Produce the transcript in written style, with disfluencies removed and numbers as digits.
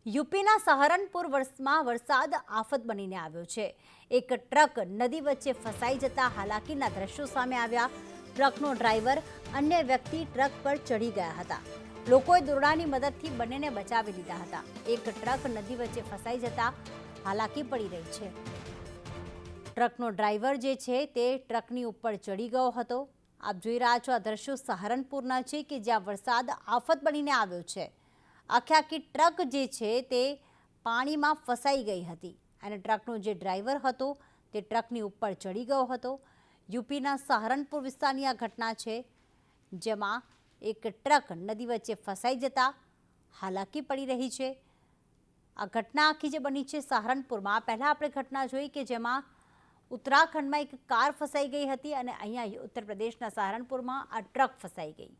યુપીના સહારનપુર વર્ષમાં વરસાદ આફત બનીને આવ્યો છે। એક ટ્રક નદી વચ્ચે ફસાઈ જતા હાલાકીના દ્રશ્યો સામે આવ્યા। ટ્રકનો ડ્રાઈવર અન્ય વ્યક્તિ ટ્રક પર ચડી ગયા હતા। લોકોએ દોરડાની મદદથી બંનેને બચાવી લીધા હતા। એક ટ્રક નદી વચ્ચે ફસાઈ જતા હાલાકી પડી રહી છે। ટ્રકનો ડ્રાઈવર જે છે તે ટ્રકની ઉપર ચડી ગયો હતો। આપ જોઈ રહ્યા છો આ દ્રશ્યો સહારનપુરના છે કે જ્યાં વરસાદ આફત બનીને આવ્યો છે। આખી ટ્રક જે છે તે પાણીમાં ફસાઈ ગઈ હતી અને ટ્રકનો જે ડ્રાઈવર હતો તે ટ્રકની ઉપર ચડી ગયો હતો। યુપીના સહારનપુર વિસ્તારની આ ઘટના છે જેમાં એક ટ્રક નદી વચ્ચે ફસાઈ જતા હાલાકી પડી રહી છે। આ ઘટના આખી જે બની છે સહારનપુરમાં, પહેલાં આપણે ઘટના જોઈ કે જેમાં ઉત્તરાખંડમાં એક કાર ફસાઈ ગઈ હતી અને અહીંયા ઉત્તર પ્રદેશના સહારનપુરમાં આ ટ્રક ફસાઈ ગઈ।